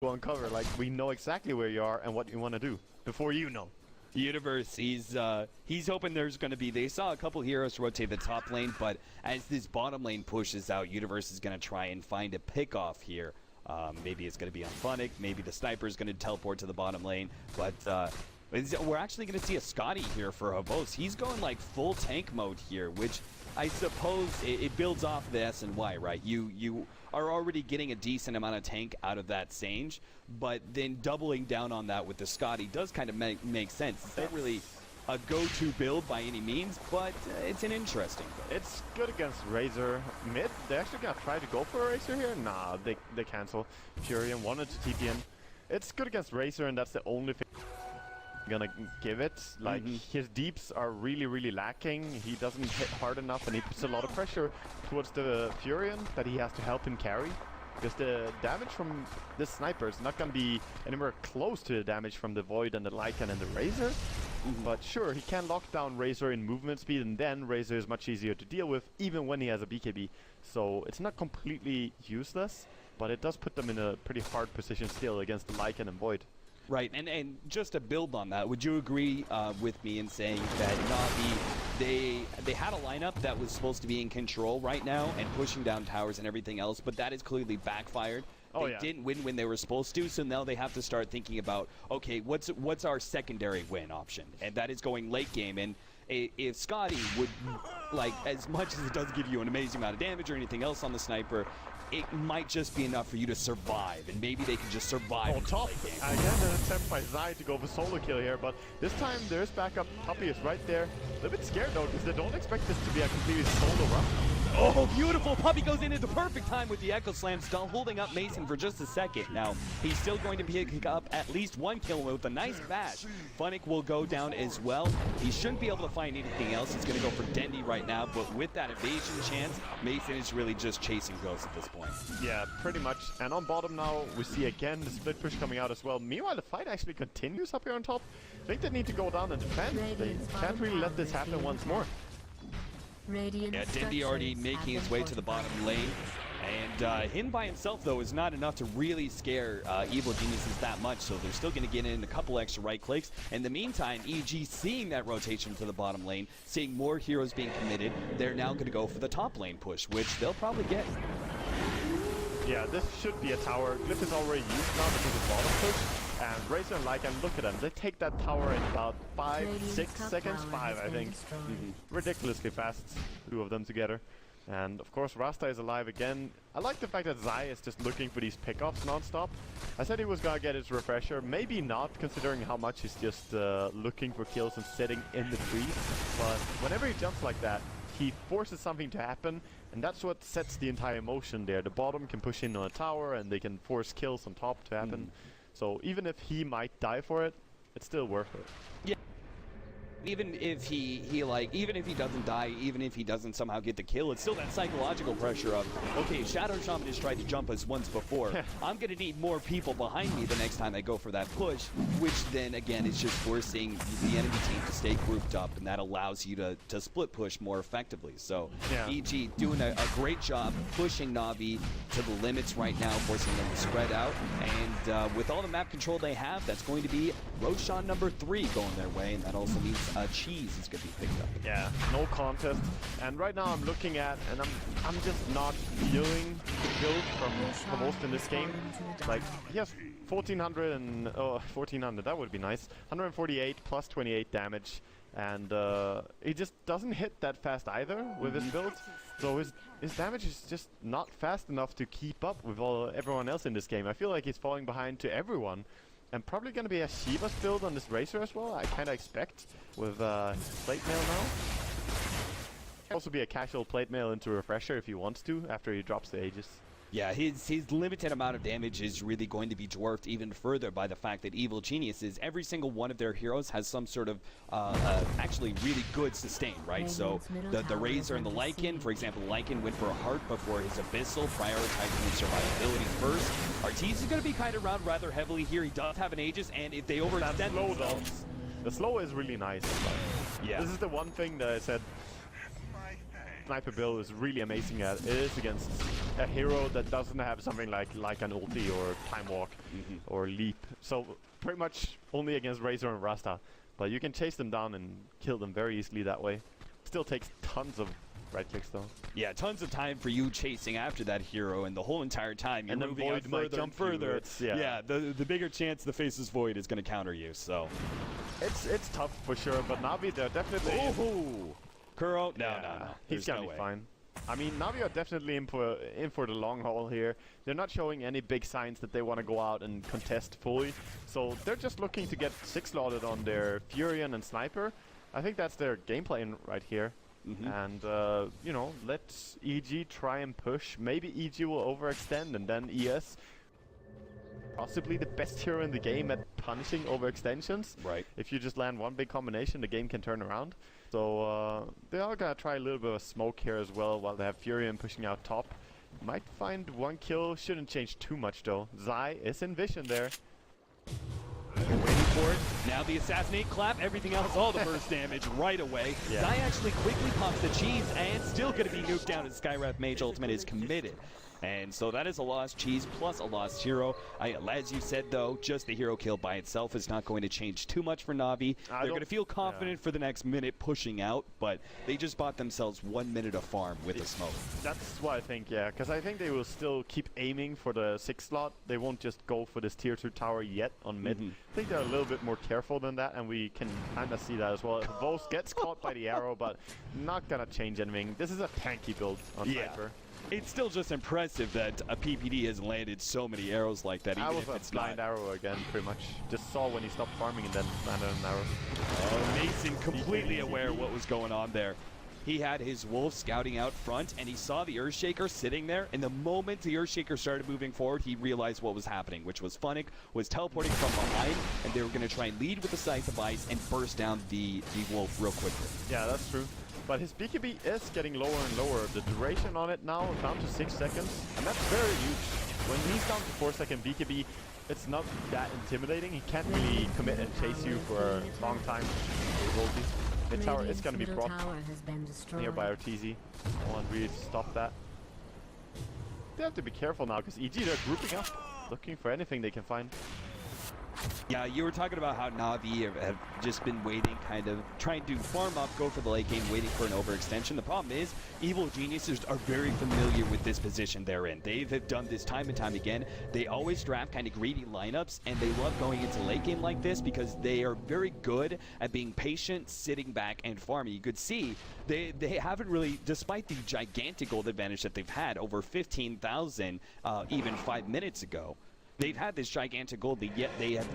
go on cover. Like, we know exactly where you are and what you want to do before you know. Universe, he's hoping there's going to be, they saw a couple heroes rotate the top lane, but as this bottom lane pushes out, Universe is going to try and find a pick-off here. Maybe it's going to be on Funnick, maybe the sniper is going to teleport to the bottom lane, but we're actually going to see a Scotty here for Havos. He's going like full tank mode here, which I suppose it builds off the SNY, right? You are already getting a decent amount of tank out of that Sage, but then doubling down on that with the Scotty does kind of make sense. It's not really a go-to build by any means, but it's an interesting build. It's good against Razor mid. They're actually gonna try to go for a Razor here. Nah, they cancel. Furion wanted to TP in. It's good against Razor, and that's the only thing I'm gonna give it. Like, his deeps are really lacking. He doesn't hit hard enough, and he puts a lot of pressure towards the Furion that he has to help him carry. Because the damage from this sniper is not going to be anywhere close to the damage from the Void and the Lycan and the Razor. But sure, he can lock down Razor in movement speed, and then Razor is much easier to deal with, even when he has a BKB. So it's not completely useless, but it does put them in a pretty hard position still against the Lycan and Void. Right, and just to build on that, would you agree with me in saying that Na'Vi, they had a lineup that was supposed to be in control right now and pushing down towers and everything else, but that has clearly backfired. They didn't win when they were supposed to, so now they have to start thinking about, okay, what's our secondary win option? And that is going late game. And if Scotty would, like, as much as it does give you an amazing amount of damage or anything else on the sniper, it might just be enough for you to survive, and maybe they can just survive. Oh, top! Again, an attempt by Zai to go for solo kill here, but this time there's backup. Puppey is right there. A little bit scared though, because they don't expect this to be a completely solo run. Oh, beautiful! Puppey goes in at the perfect time with the Echo Slam, still holding up Mason for just a second. Now, he's still going to pick up at least one kill with a nice bash. Funnick will go down as well. He shouldn't be able to find anything else. He's going to go for Dendi right now, but with that evasion chance, Mason is really just chasing ghosts at this point. Yeah, pretty much. And on bottom now, we see again the split push coming out as well. Meanwhile, the fight actually continues up here on top. I think they need to go down and defend. They can't really let this happen once more. Yeah, Dendi already making his way to the bottom lane. And him by himself, though, is not enough to really scare Evil Geniuses that much, so they're still going to get in a couple extra right clicks. In the meantime, EG seeing that rotation to the bottom lane, seeing more heroes being committed, they're now going to go for the top lane push, which they'll probably get. Yeah, this should be a tower. Glyph is already used now because of bottom push. And Razor and Lycan, look at them. They take that tower in about 5, 6 seconds. 5, I think. Ridiculously fast, two of them together. And of course, Rasta is alive again. I like the fact that Zai is just looking for these pickoffs non-stop. I said he was gonna get his refresher. Maybe not, considering how much he's just looking for kills and sitting in the tree. But whenever he jumps like that, he forces something to happen, and that's what sets the entire motion there. The bottom can push in on a tower, and they can force kills on top to happen. So even if he might die for it, it's still worth it. Yeah. Even if he doesn't die, even if he doesn't somehow get the kill, it's still that psychological pressure of, okay, Shadow Shaman has tried to jump us once before. I'm going to need more people behind me the next time I go for that push, which then, again, is just forcing the enemy team to stay grouped up, and that allows you to split push more effectively. So, EG doing a great job pushing Na'Vi to the limits right now, forcing them to spread out. And with all the map control they have, that's going to be Roshan number 3 going their way, and that also means Cheese is going to be picked up. Yeah, no contest. And right now I'm looking at, and I'm just not feeling the build from most in this game. Like, he has 1400 and 1400, that would be nice. 148 plus 28 damage, and he just doesn't hit that fast either with his build. So his damage is just not fast enough to keep up with everyone else in this game. I feel like he's falling behind to everyone. And probably going to be a Shiva's build on this Razor as well, I kind of expect, with plate mail now. Also be a casual plate mail into Refresher if he wants to, after he drops the Aegis. Yeah, his limited amount of damage is really going to be dwarfed even further by the fact that Evil Geniuses, every single one of their heroes has some sort of actually really good sustain, right? So the Razor and the Lycan, for example, Lycan went for a heart before his Abyssal, prioritizing his survivability first. Arteez is going to be kind of around rather heavily here. He does have an Aegis, and if they overextend themselves... The slow is really nice. Yeah. This is the one thing that I said, sniper build is really amazing at is against a hero that doesn't have something like an ulti or time walk or leap. So pretty much only against Razor and Rasta. But you can chase them down and kill them very easily that way. Still takes tons of right clicks though. Yeah, tons of time for you chasing after that hero, and the whole entire time you're And then moving out Void might further and jump you, further. it's- yeah. The bigger chance the Faceless Void is going to counter you, so. It's tough for sure, but Na'Vi they're definitely Ooh! Kuro? No, yeah, no, no. he's There's gonna no be way. fine. I mean, Na'Vi are definitely in for the long haul here. They're not showing any big signs that they want to go out and contest fully. So they're just looking to get 6 slotted on their Furion and Sniper. I think that's their game plan right here. And, you know, let EG try and push. Maybe EG will overextend and then ES. Possibly the best hero in the game at punishing overextensions. Right. If you just land one big combination, the game can turn around. So they are gonna try a little bit of smoke here as well while they have Furion pushing out top. Might find 1 kill, shouldn't change too much though. Zai is in vision there. Waiting for it. Now the Assassinate clap, everything else, all the burst damage right away. Yeah. Zai actually quickly pops the cheese and still going to be nuked down as Skywrath Mage Ultimate is committed. And so that is a lost cheese plus a lost hero. As you said though, just the hero kill by itself is not going to change too much for Na'Vi. They're going to feel confident for the next minute pushing out, but they just bought themselves 1 minute of farm with the smoke. That's what I think, yeah, because I think they will still keep aiming for the 6 slot. They won't just go for this tier 2 tower yet on mid. I think they're a little bit more careful than that, and we can kind of see that as well. Vos gets caught by the arrow, but not gonna change anything. This is a tanky build on Sniper. It's still just impressive that a PPD has landed so many arrows like that, even I was if a it's blind not. arrow again, pretty much. Just saw when he stopped farming and then landed an arrow. Oh, Mason completely aware what was going on there. He had his wolf scouting out front, and he saw the Earthshaker sitting there. And the moment the Earthshaker started moving forward, he realized what was happening, which was Funnick was teleporting from behind, and they were going to try and lead with the Scythe of Ice and burst down the wolf real quickly. Yeah, that's true. But his BKB is getting lower and lower. The duration on it now down to 6 seconds, and that's very huge. When he's down to 4-second BKB, it's not that intimidating. He can't really commit and chase you for a long time. Mid tower is going to be proc nearby RTZ. I want really to stop that. They have to be careful now because EG, they're grouping up, looking for anything they can find. Yeah, you were talking about how Na'Vi have just been waiting, kind of trying to farm up, go for the late game, waiting for an overextension. The problem is, Evil Geniuses are very familiar with this position they're in. They've done this time and time again. They always draft kind of greedy lineups, and they love going into late game like this because they are very good at being patient, sitting back, and farming. You could see they haven't really, despite the gigantic gold advantage that they've had, over 15,000 even 5 minutes ago. They've had this gigantic gold lead, yet they have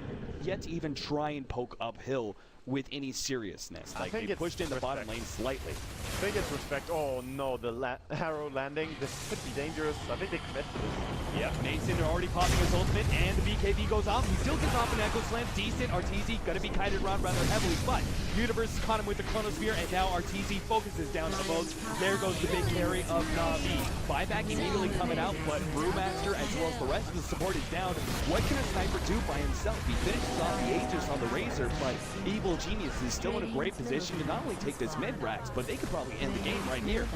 yet to even try and poke uphill with any seriousness. Like, they pushed in the bottom lane slightly. I think it's respect. Oh no, the arrow landing. This could be dangerous. I think they commit to this. Yep, Mason already popping his ultimate, and the BKB goes off. He still gets off an Echo Slam. Decent. RTZ gonna be kited around rather heavily, but Universe caught him with the Chronosphere, and now RTZ focuses down on Vos. There goes the big carry of Na'Vi. Buyback immediately coming out, but Brewmaster as well as the rest of the support is down. What can a sniper do by himself? He finishes off the Aegis on the Razor, but Evil Genius is still in a great position to not only take this mid-racks, but they could probably end the game right here.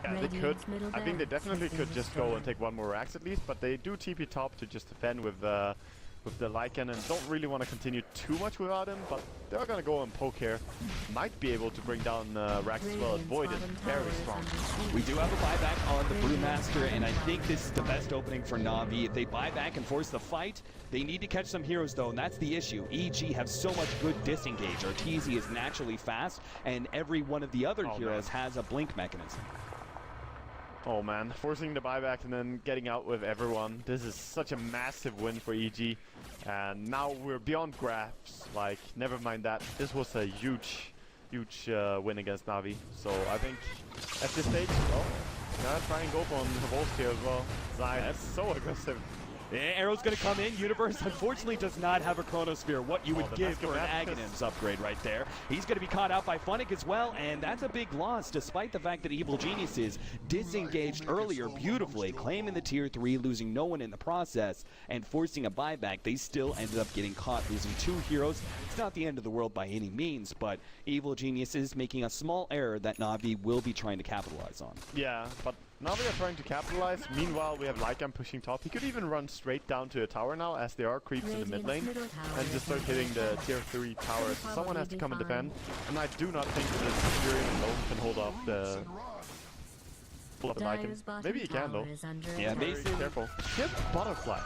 Yeah, they could. I think they definitely could just go and take 1 more racks at least, but they do TP top to just defend with the Lycan and don't really want to continue too much without him, but they're gonna go and poke here. Might be able to bring down racks as well as Void is very strong. We do have a buyback on the Brewmaster, and I think this is the best opening for Na'Vi. If they buy back and force the fight, they need to catch some heroes though, and that's the issue. EG have so much good disengage. Arteezy is naturally fast, and every one of the other heroes has a blink mechanism. Oh man, forcing the buyback and then getting out with everyone. This is such a massive win for EG. And now we're beyond graphs. Like, never mind that. This was a huge win against Na'Vi. So I think at this stage, well, gotta try and go for on Volst here as well. Zai, that's so aggressive. Arrow's going to come in. Universe, unfortunately, does not have a Chronosphere. What you would the give for an Mathematicus. Aghanims upgrade right there. He's going to be caught out by Funnick as well, and that's a big loss, despite the fact that Evil Geniuses disengaged earlier beautifully, claiming the Tier 3, losing no one in the process, and forcing a buyback. They still ended up getting caught, losing 2 heroes. It's not the end of the world by any means, but Evil Geniuses making a small error that Na'Vi will be trying to capitalize on. Yeah, but now we are trying to capitalize. Meanwhile, we have Lycan pushing top. He could even run straight down to a tower now, as there are creeps in the mid lane, and just start hitting the tier 3 towers. Someone has to come and defend, and I do not think that Fury alone can hold off the Lycan. Maybe he can though. Yeah, Very Mason. careful. He has butterfly.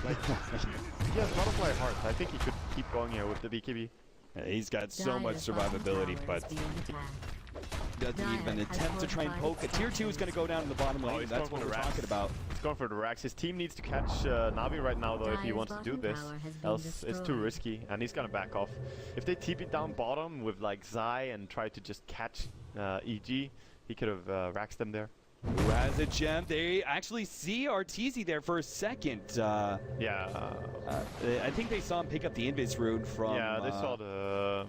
Like, he has butterfly heart. I think he could keep going here with the BKB. He's got so much survivability, but doesn't even attempt to try and poke. A Tier 2 is going to go down in the bottom lane. he's That's going what for we're the talking about. He's going for the racks. His team needs to catch Na'Vi right now though if he wants to do this. Else it's too risky, and he's gonna back off. If they TP down bottom with like Zai and try to just catch EG, he could have raxed them there. Who has a gem? They actually see Arteezy there for a second. I think they saw him pick up the Invis rune from... Yeah, they saw the...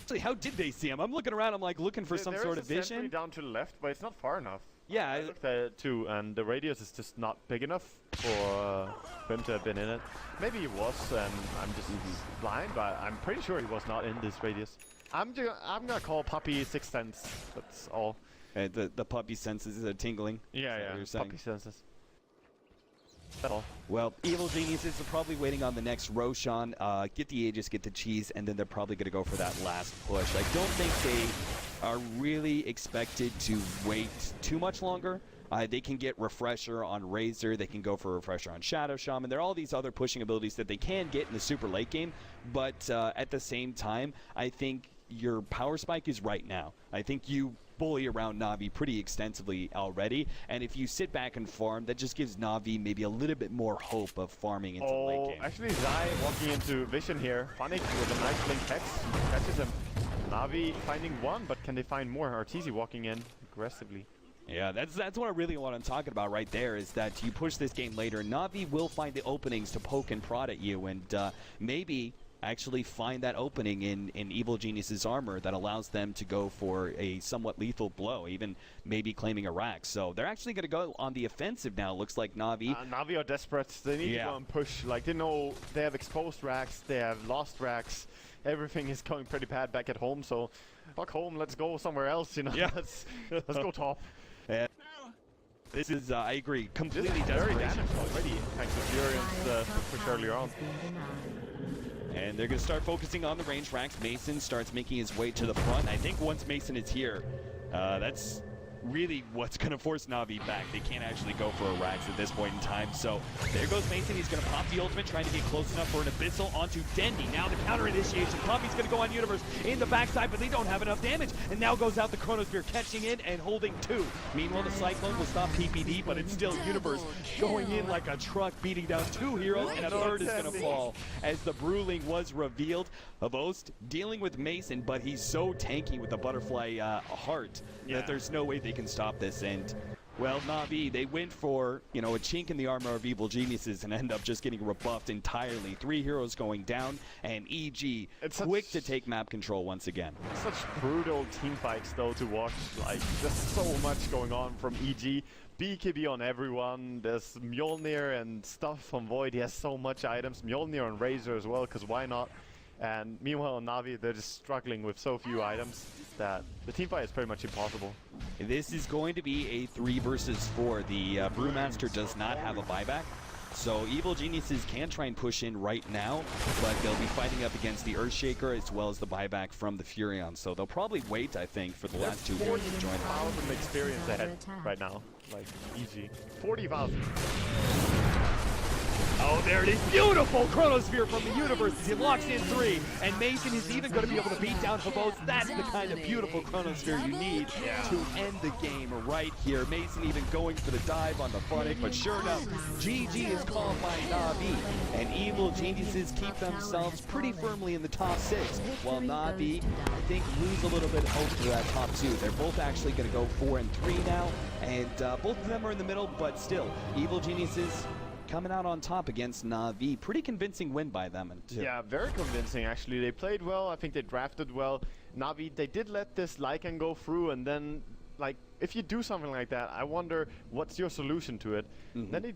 Actually, how did they see him? I'm looking around, I'm like looking for some sort of There is a sentry vision. down to the left, but it's not far enough. Yeah, I looked at it too, and the radius is just not big enough for him to have been in it. Maybe he was, and I'm just blind, but I'm pretty sure he was not in this radius. I'm gonna call Puppy 6 cents. That's all. The puppy senses are tingling. Yeah, Is that what you're saying? Puppy senses. That's all. Well, Evil Geniuses are probably waiting on the next Roshan, get the Aegis, get the cheese, and then they're probably going to go for that last push. I don't think they are really expected to wait too much longer. They can get Refresher on Razor, they can go for Refresher on Shadow Shaman. There are all these other pushing abilities that they can get in the super late game, but at the same time, I think your power spike is right now. I think you bully around Na'Vi pretty extensively already, and if you sit back and farm, that just gives Na'Vi maybe a little bit more hope of farming into the late game. Actually Zai walking into Vision here. Funnick with a nice blink hex catches him. Na'Vi finding one, but can they find more? Arteezy walking in aggressively. Yeah, that's what I really want to talk about right there, is that you push this game later, Na'Vi will find the openings to poke and prod at you, and maybe actually find that opening in Evil Genius's armor that allows them to go for a somewhat lethal blow, even maybe claiming a rack. So they're actually going to go on the offensive now. Looks like Na'Vi. Na'Vi are desperate. They need to go and push. Like, they know they have exposed racks, they have lost racks. Everything is going pretty bad back at home, so fuck home, let's go somewhere else, you know. Yeah. let's go top. This is, I agree, completely Very desperation. damaged already, thanks to Furion's push earlier on. And they're going to start focusing on the range racks. Mason starts making his way to the front. I think once Mason is here, that's really what's going to force Na'Vi back. They can't actually go for a Rax at this point in time. So there goes Mason. He's going to pop the ultimate, trying to get close enough for an Abyssal onto Dendi. Now the counter initiation. Puppy's going to go on Universe in the backside, but they don't have enough damage. And now goes out the Chronosphere, catching in and holding 2. Meanwhile, the Cyclone will stop PPD, but it's still Universe going in like a truck, beating down 2 heroes, and a third is going to fall as the Bruling was revealed. Avost dealing with Mason, but he's so tanky with the butterfly heart that there's no way they can stop this. And well, Na'Vi, they went for, you know, a chink in the armor of Evil Geniuses and end up just getting rebuffed entirely. 3 heroes going down, and EG quick to take map control once again. Such brutal team fights though to watch. Like, there's so much going on from EG. BKB on everyone. There's Mjolnir and stuff from Void. He has so much items. Mjolnir on Razor as well, because why not? And meanwhile on Na'Vi, they're just struggling with so few items that the teamfight is pretty much impossible. This is going to be a 3 versus 4. The Brewmaster does not have a buyback, so Evil Geniuses can try and push in right now, but they'll be fighting up against the Earthshaker as well as the buyback from the Furion. So they'll probably wait, I think, for the last 2 wards to join them. 40,000 experience ahead right now. Like, easy. 40,000. Oh, there it is. Beautiful Chronosphere from the Universe as he locks in 3. And Mason is even going to be able to beat down Havos. That's the kind of beautiful Chronosphere you need to end the game right here. Mason even going for the dive on the Funnick, but sure enough, GG is called by Na'Vi. And Evil Geniuses keep themselves pretty firmly in the top 6, while Na'Vi, I think, lose a little bit of hope for that top 2. They're both actually going to go 4 and 3 now, and both of them are in the middle, but still, Evil Geniuses coming out on top against Na'Vi. Pretty convincing win by them. Too. Yeah, very convincing actually. They played well. I think they drafted well. Na'Vi, they did let this Lycan go through, and then, like, if you do something like that, I wonder what's your solution to it. Then they